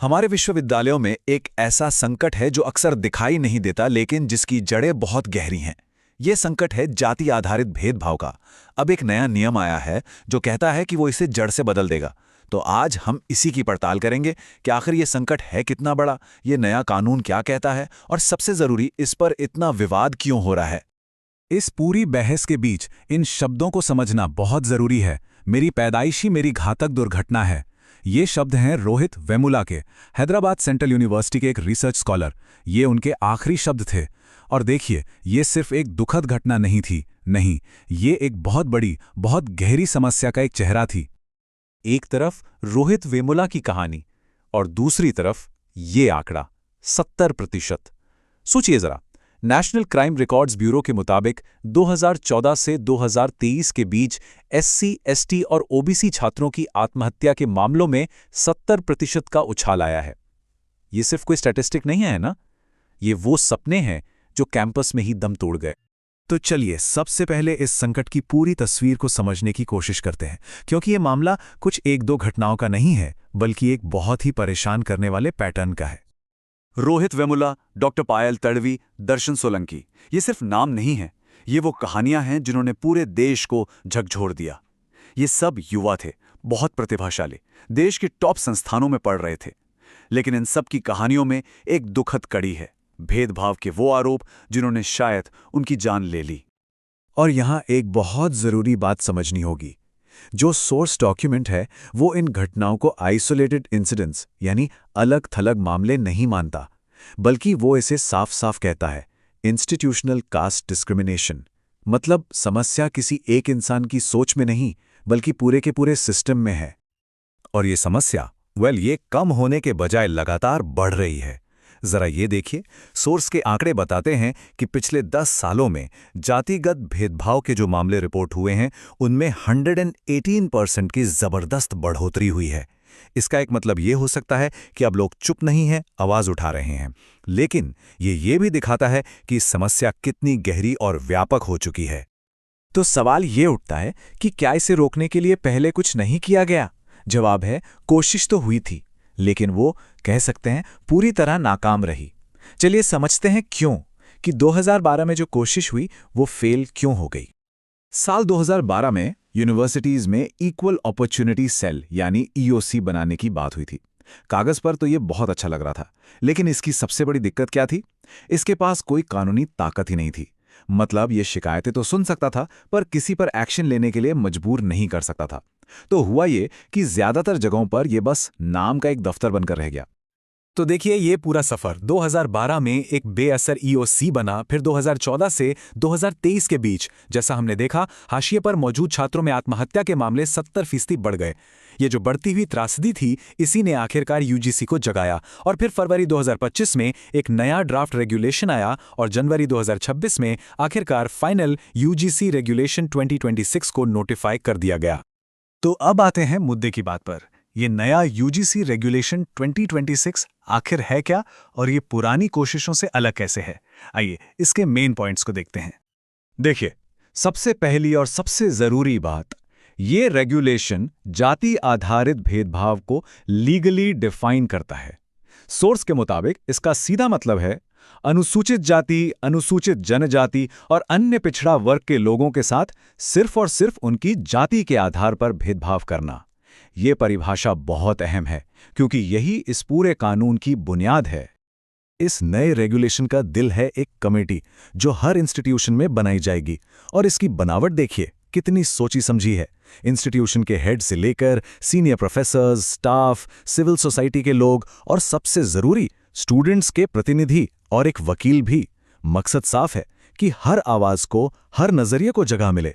हमारे विश्वविद्यालयों में एक ऐसा संकट है जो अक्सर दिखाई नहीं देता लेकिन जिसकी जड़ें बहुत गहरी हैं। ये संकट है जाति आधारित भेदभाव का। अब एक नया नियम आया है जो कहता है कि वो इसे जड़ से बदल देगा। तो आज हम इसी की पड़ताल करेंगे कि आखिर ये संकट है कितना बड़ा, ये नया कानून क्या कहता है और सबसे जरूरी इस पर इतना विवाद क्यों हो रहा है। इस पूरी बहस के बीच इन शब्दों को समझना बहुत जरूरी है। मेरी पैदाइश ही मेरी घातक दुर्घटना है। ये शब्द हैं रोहित वेमुला के, हैदराबाद सेंट्रल यूनिवर्सिटी के एक रिसर्च स्कॉलर। ये उनके आखिरी शब्द थे। और देखिए, ये सिर्फ एक दुखद घटना नहीं थी, नहीं, ये एक बहुत बड़ी, बहुत गहरी समस्या का एक चेहरा थी। एक तरफ रोहित वेमुला की कहानी और दूसरी तरफ ये आंकड़ा 70%। सोचिए जरा, नेशनल क्राइम रिकॉर्ड्स ब्यूरो के मुताबिक 2014 से 2023 के बीच एससी, एसटी और ओबीसी छात्रों की आत्महत्या के मामलों में 70% का उछाल आया है। ये सिर्फ कोई स्टैटिस्टिक नहीं है ना, ये वो सपने हैं जो कैंपस में ही दम तोड़ गए। तो चलिए सबसे पहले इस संकट की पूरी तस्वीर को समझने की कोशिश करते हैं, क्योंकि ये मामला कुछ एक दो घटनाओं का नहीं है, बल्कि एक बहुत ही परेशान करने वाले पैटर्न का है। रोहित वेमुला, डॉक्टर पायल तड़वी, दर्शन सोलंकी, ये सिर्फ नाम नहीं है, ये वो कहानियां हैं जिन्होंने पूरे देश को झकझोर दिया। ये सब युवा थे, बहुत प्रतिभाशाली, देश के टॉप संस्थानों में पढ़ रहे थे। लेकिन इन सब की कहानियों में एक दुखद कड़ी है, भेदभाव के वो आरोप जिन्होंने शायद उनकी जान ले ली। और यहाँ एक बहुत ज़रूरी बात समझनी होगी। जो सोर्स डॉक्यूमेंट है वो इन घटनाओं को आइसोलेटेड इंसिडेंट्स यानी अलग थलग मामले नहीं मानता, बल्कि वो इसे साफ साफ कहता है इंस्टीट्यूशनल कास्ट डिस्क्रिमिनेशन। मतलब समस्या किसी एक इंसान की सोच में नहीं, बल्कि पूरे के पूरे सिस्टम में है। और ये समस्या ये कम होने के बजाय लगातार बढ़ रही है। जरा ये देखिए, सोर्स के आंकड़े बताते हैं कि पिछले 10 सालों में जातिगत भेदभाव के जो मामले रिपोर्ट हुए हैं उनमें 118% की जबरदस्त बढ़ोतरी हुई है। इसका एक मतलब ये हो सकता है कि अब लोग चुप नहीं हैं, आवाज उठा रहे हैं। लेकिन ये भी दिखाता है कि समस्या कितनी गहरी और व्यापक हो चुकी है। तो सवाल ये उठता है कि क्या इसे रोकने के लिए पहले कुछ नहीं किया गया? जवाब है, कोशिश तो हुई थी, लेकिन वो कह सकते हैं पूरी तरह नाकाम रही। चलिए समझते हैं क्यों, कि 2012 में जो कोशिश हुई वो फेल क्यों हो गई। साल 2012 में यूनिवर्सिटीज में इक्वल अपॉर्चुनिटी सेल यानी ईओसी बनाने की बात हुई थी। कागज पर तो ये बहुत अच्छा लग रहा था, लेकिन इसकी सबसे बड़ी दिक्कत क्या थी? इसके पास कोई कानूनी ताकत ही नहीं थी। मतलब ये शिकायतें तो सुन सकता था, पर किसी पर एक्शन लेने के लिए मजबूर नहीं कर सकता था। तो हुआ ये कि ज्यादातर जगहों पर यह बस नाम का एक दफ्तर बनकर रह गया। तो देखिए, ये पूरा सफर 2012 में एक बेअसर ईओसी बना, फिर 2014 से 2023 के बीच जैसा हमने देखा, हाशिए पर मौजूद छात्रों में आत्महत्या के मामले 70% बढ़ गए। ये जो बढ़ती हुई त्रासदी थी, इसी ने आखिरकार यूजीसी को जगाया। और फिर फरवरी 2025 में एक नया ड्राफ्ट रेगुलेशन आया और जनवरी 2026 में आखिरकार फाइनल यूजीसी रेगुलेशन 2026 को नोटिफाई कर दिया गया। तो अब आते हैं मुद्दे की बात पर। ये नया यूजीसी रेगुलेशन 2026 आखिर है क्या, और ये पुरानी कोशिशों से अलग कैसे है? आइए इसके मेन पॉइंट्स को देखते हैं। देखिए, सबसे पहली और सबसे जरूरी बात, ये रेगुलेशन जाति आधारित भेदभाव को लीगली डिफाइन करता है। सोर्स के मुताबिक इसका सीधा मतलब है अनुसूचित जाति, अनुसूचित जनजाति और अन्य पिछड़ा वर्ग के लोगों के साथ सिर्फ और सिर्फ उनकी जाति के आधार पर भेदभाव करना। ये परिभाषा बहुत अहम है, क्योंकि यही इस पूरे कानून की बुनियाद है। इस नए रेगुलेशन का दिल है एक कमेटी जो हर इंस्टीट्यूशन में बनाई जाएगी। और इसकी बनावट देखिए कितनी सोची समझी है। इंस्टीट्यूशन के हेड से लेकर senior professors, staff, civil society के लोग और सबसे जरूरी स्टूडेंट्स के प्रतिनिधि और एक वकील भी। मकसद साफ है कि हर आवाज को, हर नजरिए को जगह मिले।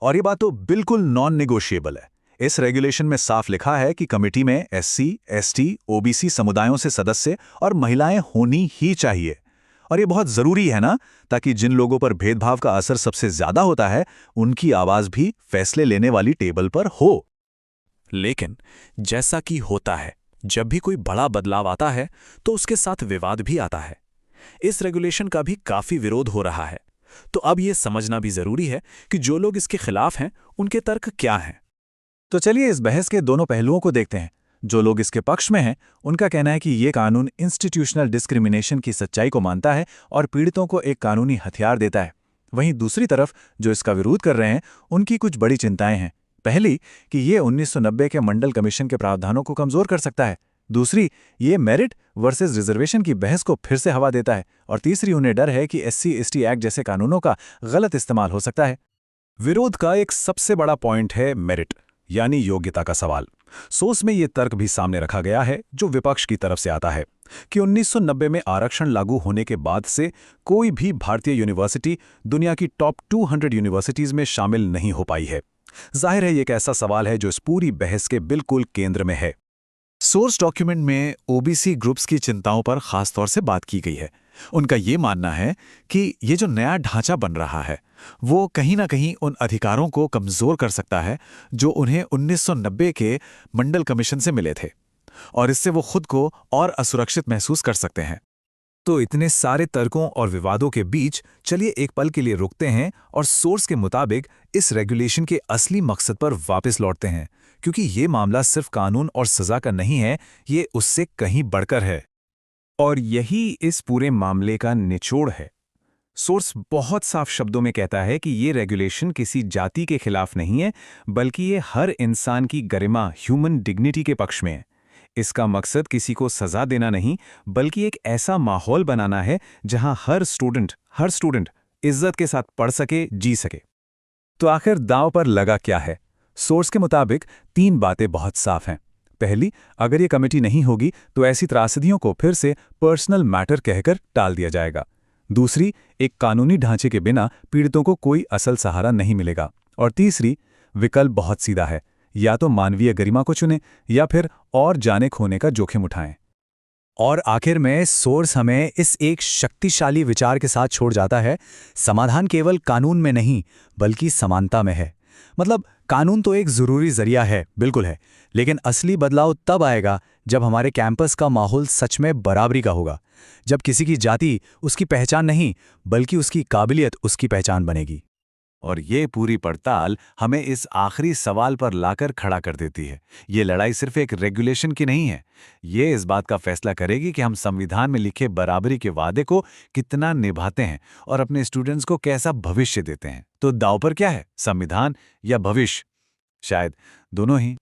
और ये बात तो बिल्कुल नॉन नेगोशिएबल है। इस रेगुलेशन में साफ लिखा है कि कमेटी में एससी, एसटी, ओबीसी समुदायों से सदस्य और महिलाएं होनी ही चाहिए। और ये बहुत जरूरी है ना, ताकि जिन लोगों पर भेदभाव का असर सबसे ज्यादा होता है, उनकी आवाज भी फैसले लेने वाली टेबल पर हो। लेकिन जैसा कि होता है, जब भी कोई बड़ा बदलाव आता है तो उसके साथ विवाद भी आता है। इस रेगुलेशन का भी काफी विरोध हो रहा है। तो अब यह समझना भी जरूरी है कि जो लोग इसके खिलाफ हैं, उनके तर्क क्या हैं। तो चलिए इस बहस के दोनों पहलुओं को देखते हैं। जो लोग इसके पक्ष में हैं, उनका कहना है कि ये कानून इंस्टीट्यूशनल डिस्क्रिमिनेशन की सच्चाई को मानता है और पीड़ितों को एक कानूनी हथियार देता है। वहीं दूसरी तरफ जो इसका विरोध कर रहे हैं, उनकी कुछ बड़ी चिंताएं हैं। पहली कि ये 1990 के मंडल कमीशन के प्रावधानों को कमजोर कर सकता है। दूसरी, ये मेरिट वर्सेस रिजर्वेशन की बहस को फिर से हवा देता है। और तीसरी, उन्हें डर है कि SC/ST एक्ट जैसे कानूनों का गलत इस्तेमाल हो सकता है। विरोध का एक सबसे बड़ा पॉइंट है मेरिट, यानी योग्यता का सवाल। सोर्स में ये तर्क भी सामने रखा गया है जो विपक्ष की तरफ से आता है कि 1990 में आरक्षण लागू होने के बाद से कोई भी भारतीय यूनिवर्सिटी दुनिया की टॉप 200 यूनिवर्सिटीज में शामिल नहीं हो पाई है। जाहिर है ये एक ऐसा सवाल है जो इस पूरी बहस के बिल्कुल केंद्र में है। सोर्स डॉक्यूमेंट में ओबीसी ग्रुप्स की चिंताओं पर खासतौर से बात की गई है। उनका ये मानना है कि ये जो नया ढांचा बन रहा है वो कहीं ना कहीं उन अधिकारों को कमजोर कर सकता है जो उन्हें 1990 के मंडल कमीशन से मिले थे, और इससे वो खुद को और असुरक्षित महसूस कर सकते हैं। तो इतने सारे तर्कों और विवादों के बीच चलिए एक पल के लिए रुकते हैं और सोर्स के मुताबिक इस रेगुलेशन के असली मकसद पर वापस लौटते हैं, क्योंकि ये मामला सिर्फ कानून और सजा का नहीं है, ये उससे कहीं बढ़कर है। और यही इस पूरे मामले का निचोड़ है। सोर्स बहुत साफ शब्दों में कहता है कि ये रेगुलेशन किसी जाति के खिलाफ नहीं है, बल्कि ये हर इंसान की गरिमा, ह्यूमन डिग्निटी के पक्ष में है। इसका मकसद किसी को सजा देना नहीं, बल्कि एक ऐसा माहौल बनाना है जहां हर स्टूडेंट इज्जत के साथ पढ़ सके, जी सके। तो आखिर दांव पर लगा क्या है? सोर्स के मुताबिक 3 बातें बहुत साफ हैं। पहली, अगर ये कमेटी नहीं होगी तो ऐसी त्रासदियों को फिर से पर्सनल मैटर कहकर टाल दिया जाएगा। दूसरी, एक कानूनी ढांचे के बिना पीड़ितों को कोई असल सहारा नहीं मिलेगा। और तीसरी, विकल्प बहुत सीधा है, या तो मानवीय गरिमा को चुनें या फिर और जाने खोने का जोखिम उठाएं। और आखिर में सोर्स हमें इस एक शक्तिशाली विचार के साथ छोड़ जाता है, समाधान केवल कानून में नहीं बल्कि समानता में है। मतलब कानून तो एक जरूरी जरिया है, बिल्कुल है, लेकिन असली बदलाव तब आएगा जब हमारे कैंपस का माहौल सच में बराबरी का होगा, जब किसी की जाति उसकी पहचान नहीं बल्कि उसकी काबिलियत उसकी पहचान बनेगी। और ये पूरी पड़ताल हमें इस आखिरी सवाल पर लाकर खड़ा कर देती है। ये लड़ाई सिर्फ एक रेगुलेशन की नहीं है, ये इस बात का फैसला करेगी कि हम संविधान में लिखे बराबरी के वादे को कितना निभाते हैं और अपने स्टूडेंट्स को कैसा भविष्य देते हैं। तो दांव पर क्या है, संविधान या भविष्य? शायद दोनों ही।